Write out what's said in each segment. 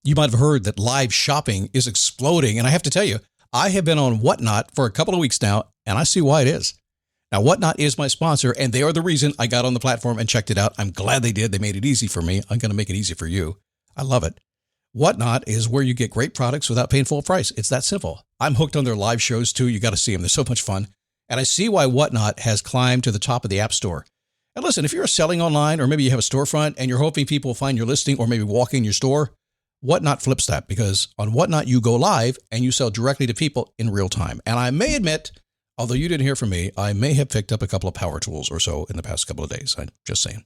You might have heard that live shopping is exploding. And I have to tell you, I have been on Whatnot for a couple of weeks now, and I see why it is. Now, Whatnot is my sponsor, and they are the reason I got on the platform and checked it out. I'm glad they did. They made it easy for me. I'm going to make it easy for you. I love it. Whatnot is where you get great products without paying full price. It's that simple. I'm hooked on their live shows, too. You got to see them. They're so much fun. And I see why Whatnot has climbed to the top of the App Store. And listen, if you're selling online, or maybe you have a storefront and you're hoping people will find your listing or maybe walk in your store, Whatnot flips that, because on Whatnot, you go live and you sell directly to people in real time. And I may admit, although you didn't hear from me, I may have picked up a couple of power tools or so in the past couple of days. I'm just saying.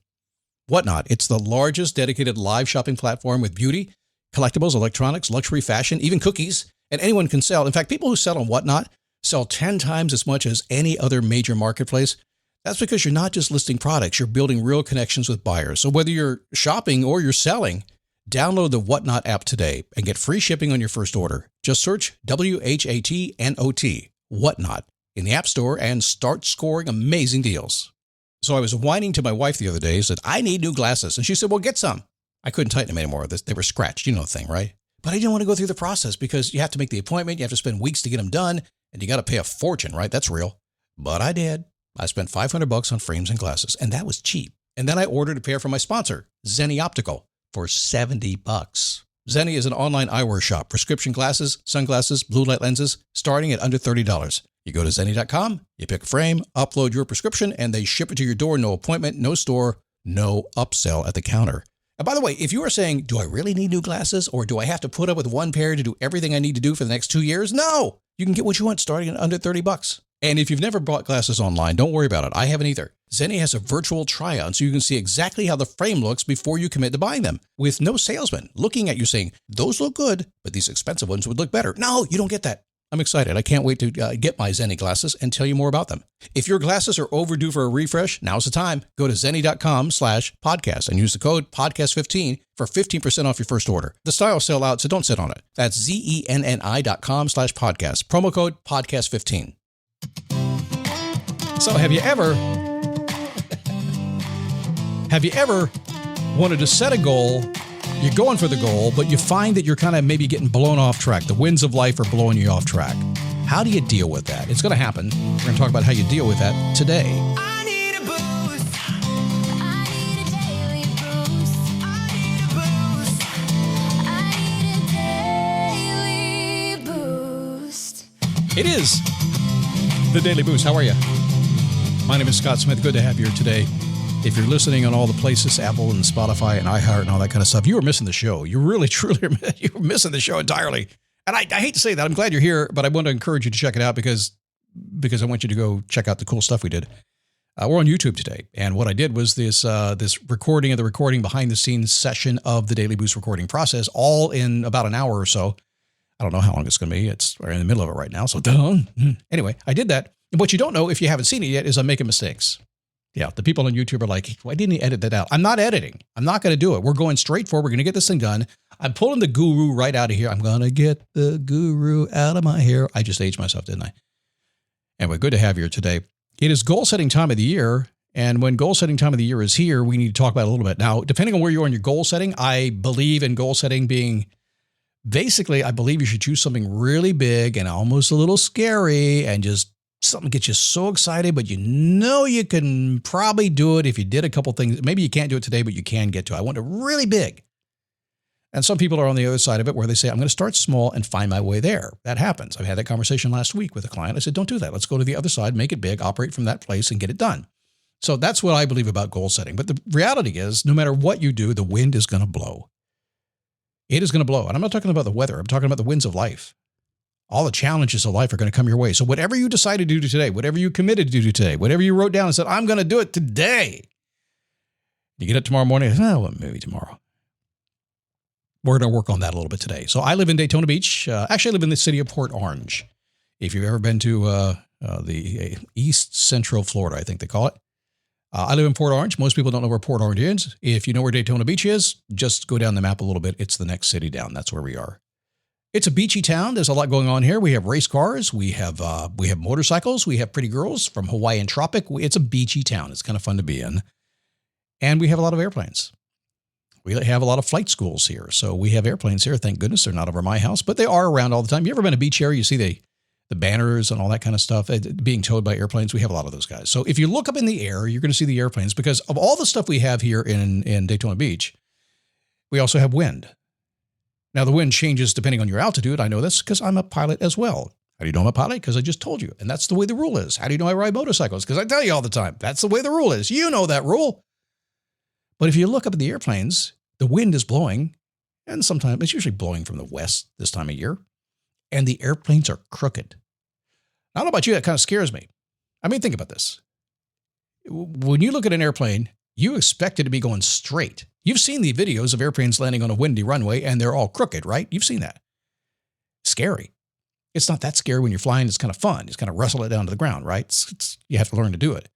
Whatnot, it's the largest dedicated live shopping platform with beauty, collectibles, electronics, luxury, fashion, even cookies, and anyone can sell. In fact, people who sell on Whatnot sell 10 times as much as any other major marketplace. That's because you're not just listing products, you're building real connections with buyers. So whether you're shopping or you're selling, download the Whatnot app today and get free shipping on your first order. Just search WHATNOT, Whatnot, in the App Store and start scoring amazing deals. So I was whining to my wife the other day, said, I need new glasses. And she said, well, get some. I couldn't tighten them anymore. They were scratched. You know the thing, right? But I didn't want to go through the process because you have to make the appointment. You have to spend weeks to get them done. And you got to pay a fortune, right? That's real. But I did. I spent $500 on frames and glasses, and that was cheap. And then I ordered a pair from my sponsor, Zenni Optical, for $70. Zenni is an online eyewear shop, prescription glasses, sunglasses, blue light lenses, starting at under $30. You go to Zenni.com, you pick a frame, upload your prescription, and they ship it to your door. No appointment, no store, no upsell at the counter. And by the way, if you are saying, do I really need new glasses, or do I have to put up with one pair to do everything I need to do for the next 2 years? No, you can get what you want starting at under $30. And if you've never bought glasses online, don't worry about it. I haven't either. Zenni has a virtual try-on so you can see exactly how the frame looks before you commit to buying them, with no salesman looking at you saying, those look good, but these expensive ones would look better. No, you don't get that. I'm excited. I can't wait to get my Zenni glasses and tell you more about them. If your glasses are overdue for a refresh, now's the time. Go to Zenni.com/podcast and use the code podcast15 for 15% off your first order. The styles sell out, so don't sit on it. That's Zenni.com/podcast. Promo code podcast15. So have you ever wanted to set a goal? You're going for the goal, but you find that you're kind of maybe getting blown off track. The winds of life are blowing you off track. How do you deal with that? It's going to happen. We're going to talk about how you deal with that today. I need a boost. I need a daily boost. I need a boost. It is the Daily Boost. How are you? My name is Scott Smith. Good to have you here today. If you're listening on all the places, Apple and Spotify and iHeart and all that kind of stuff, you are missing the show. You really, truly are you're missing the show entirely. And I hate to say that. I'm glad you're here, but I want to encourage you to check it out because I want you to go check out the cool stuff we did. We're on YouTube today. And what I did was this recording of the recording behind the scenes session of the Daily Boost recording process, all in about an hour or so. I don't know how long it's going to be. We're in the middle of it right now. So anyway, I did that. And what you don't know, if you haven't seen it yet, is I'm making mistakes. Yeah, the people on YouTube are like, why didn't he edit that out? I'm not editing. I'm not going to do it. We're going straight forward. We're going to get this thing done. I'm pulling the guru right out of here. I'm going to get the guru out of my hair. I just aged myself, didn't I? Anyway, good to have you here today. It is goal setting time of the year. And when goal setting time of the year is here, we need to talk about it a little bit. Now, depending on where you are in your goal setting, I believe in goal setting being basically, I believe you should choose something really big and almost a little scary and just something gets you so excited, but you know you can probably do it if you did a couple things. Maybe you can't do it today, but you can get to it. I want it really big. And some people are on the other side of it where they say, I'm going to start small and find my way there. That happens. I had that conversation last week with a client. I said, don't do that. Let's go to the other side, make it big, operate from that place and get it done. So that's what I believe about goal setting. But the reality is, no matter what you do, the wind is going to blow. It is going to blow. And I'm not talking about the weather. I'm talking about the winds of life. All the challenges of life are going to come your way. So whatever you decide to do today, whatever you committed to do today, whatever you wrote down and said, I'm going to do it today. You get up tomorrow morning, well, maybe tomorrow. We're going to work on that a little bit today. So I live in Daytona Beach. Actually, I live in the city of Port Orange. If you've ever been to the East Central Florida, I think they call it. I live in Port Orange. Most people don't know where Port Orange is. If you know where Daytona Beach is, just go down the map a little bit. It's the next city down. That's where we are. It's a beachy town. There's a lot going on here. We have race cars. We have motorcycles. We have pretty girls from Hawaiian Tropic. It's a beachy town. It's kind of fun to be in. And we have a lot of airplanes. We have a lot of flight schools here. So we have airplanes here. Thank goodness they're not over my house, but they are around all the time. You ever been to a beach area? You see the banners and all that kind of stuff being towed by airplanes. We have a lot of those guys. So if you look up in the air, you're going to see the airplanes because of all the stuff we have here in Daytona Beach. We also have wind. Now, the wind changes depending on your altitude. I know this because I'm a pilot as well. How do you know I'm a pilot? Because I just told you. And that's the way the rule is. How do you know I ride motorcycles? Because I tell you all the time. That's the way the rule is. You know that rule. But if you look up at the airplanes, the wind is blowing. And sometimes it's usually blowing from the west this time of year. And the airplanes are crooked. I don't know about you. That kind of scares me. I mean, think about this. When you look at an airplane, you expect it to be going straight. You've seen the videos of airplanes landing on a windy runway and they're all crooked, right? You've seen that. Scary. It's not that scary when you're flying. It's kind of fun. It's kind of wrestle it down to the ground, right? You have to learn to do it.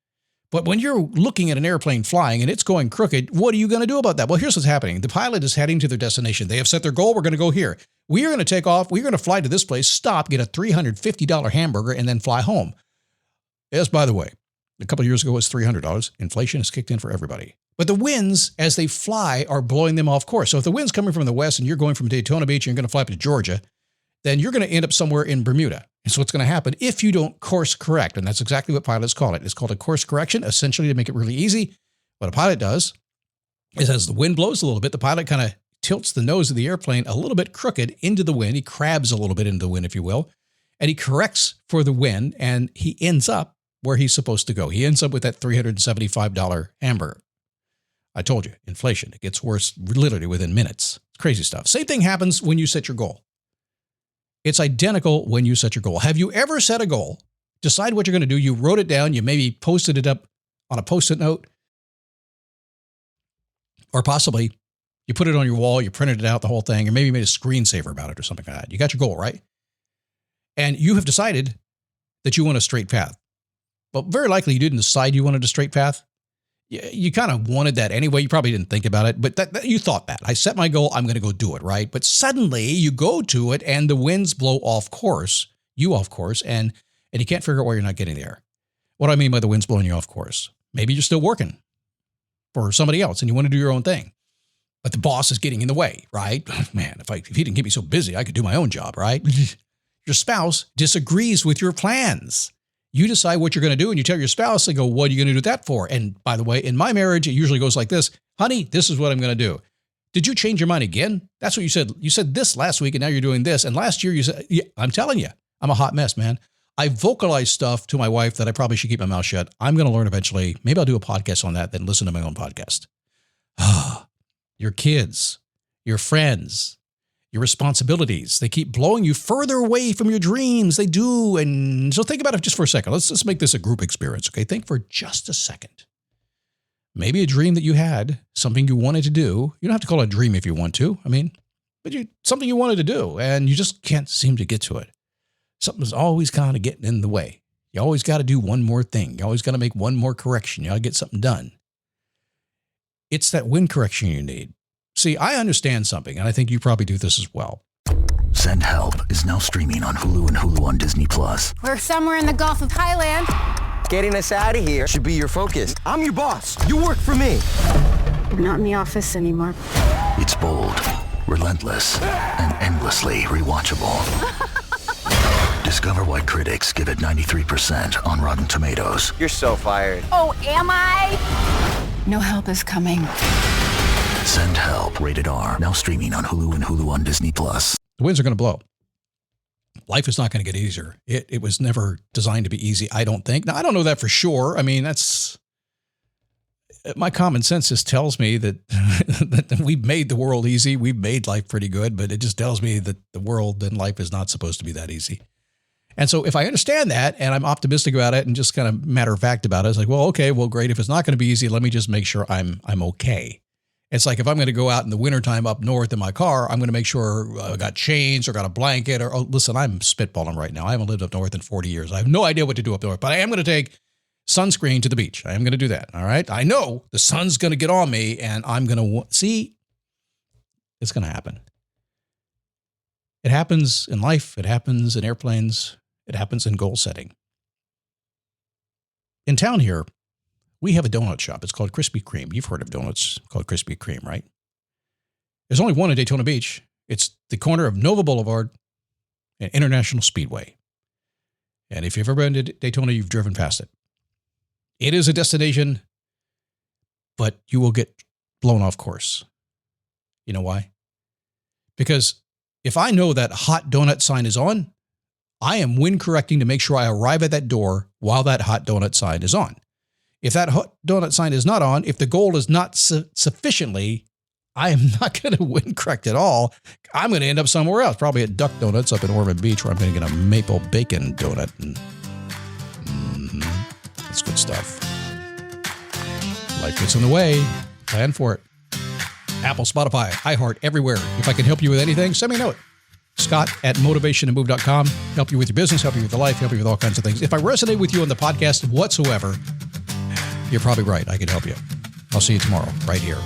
But when you're looking at an airplane flying and it's going crooked, what are you going to do about that? Well, here's what's happening. The pilot is heading to their destination. They have set their goal. We're going to go here. We are going to take off. We're going to fly to this place, stop, get a $350 hamburger, and then fly home. Yes, by the way, a couple of years ago it was $300. Inflation has kicked in for everybody. But the winds, as they fly, are blowing them off course. So if the wind's coming from the west and you're going from Daytona Beach and you're going to fly up to Georgia, then you're going to end up somewhere in Bermuda. And so what's going to happen if you don't course correct, and that's exactly what pilots call it. It's called a course correction, essentially to make it really easy. What a pilot does is as the wind blows a little bit, the pilot kind of tilts the nose of the airplane a little bit crooked into the wind. He crabs a little bit into the wind, if you will, and he corrects for the wind, and he ends up where he's supposed to go. He ends up with that $375 hamburger. I told you, inflation, it gets worse literally within minutes. It's crazy stuff. Same thing happens when you set your goal. It's identical when you set your goal. Have you ever set a goal, decide what you're going to do, you wrote it down, you maybe posted it up on a Post-it note, or possibly you put it on your wall, you printed it out, the whole thing, or maybe you made a screensaver about it or something like that. You got your goal, right? And you have decided that you want a straight path. Well, very likely you didn't decide you wanted a straight path. You kind of wanted that anyway. You probably didn't think about it, but that you thought that. I set my goal, I'm going to go do it, right? But suddenly you go to it and the winds blow off course, and you can't figure out why you're not getting there. What do I mean by the winds blowing you off course? Maybe you're still working for somebody else and you want to do your own thing, but the boss is getting in the way, right? Man, if he didn't keep me so busy, I could do my own job, right? Your spouse disagrees with your plans. You decide what you're going to do and you tell your spouse, they go, what are you going to do that for? And by the way, in my marriage, it usually goes like this. Honey, this is what I'm going to do. Did you change your mind again? That's what you said. You said this last week and now you're doing this. And last year you said, yeah, I'm telling you, I'm a hot mess, man. I vocalize stuff to my wife that I probably should keep my mouth shut. I'm going to learn eventually. Maybe I'll do a podcast on that, then listen to my own podcast. Your kids, your friends, your responsibilities, they keep blowing you further away from your dreams. They do. And so think about it just for a second. Let's make this a group experience. Okay. Think for just a second. Maybe a dream that you had, something you wanted to do. You don't have to call it a dream if you want to. But something you wanted to do and you just can't seem to get to it. Something's always kind of getting in the way. You always got to do one more thing. You always got to make one more correction. You got to get something done. It's that wind correction you need. See, I understand something, and I think you probably do this as well. Send Help is now streaming on Hulu and Hulu on Disney+. We're somewhere in the Gulf of Thailand. Getting us out of here should be your focus. I'm your boss. You work for me. We're not in the office anymore. It's bold, relentless, and endlessly rewatchable. Discover why critics give it 93% on Rotten Tomatoes. You're so fired. Oh, am I? No help is coming. Send Help, rated R, now streaming on Hulu and Hulu on Disney+. The winds are going to blow. Life is not going to get easier. It was never designed to be easy, I don't think. Now, I don't know that for sure. I mean, that's my common sense just tells me that, that we've made the world easy. We've made life pretty good, but it just tells me that the world and life is not supposed to be that easy. And so if I understand that and I'm optimistic about it and just kind of matter of fact about it, it's like, well, okay, well, great. If it's not going to be easy, let me just make sure I'm okay. It's like if I'm going to go out in the wintertime up north in my car, I'm going to make sure I got chains or got a blanket or, oh, listen, I'm spitballing right now. I haven't lived up north in 40 years. I have no idea what to do up north, but I am going to take sunscreen to the beach. I am going to do that. All right. I know the sun's going to get on me and I'm going to see it's going to happen. It happens in life. It happens in airplanes. It happens in goal setting. In town here, we have a donut shop. It's called Krispy Kreme. You've heard of donuts called Krispy Kreme, right? There's only one in Daytona Beach. It's the corner of Nova Boulevard and International Speedway. And if you've ever been to Daytona, you've driven past it. It is a destination, but you will get blown off course. You know why? Because if I know that hot donut sign is on, I am wind correcting to make sure I arrive at that door while that hot donut sign is on. If that hot donut sign is not on, if the goal is not sufficiently, I am not going to wind correct at all. I'm going to end up somewhere else, probably at Duck Donuts up in Ormond Beach, where I'm going to get a maple bacon donut. And, that's good stuff. Life gets in the way. Plan for it. Apple, Spotify, iHeart, everywhere. If I can help you with anything, send me a note. Scott@motivationtomove.com. Help you with your business, help you with your life, help you with all kinds of things. If I resonate with you on the podcast whatsoever, you're probably right. I can help you. I'll see you tomorrow right here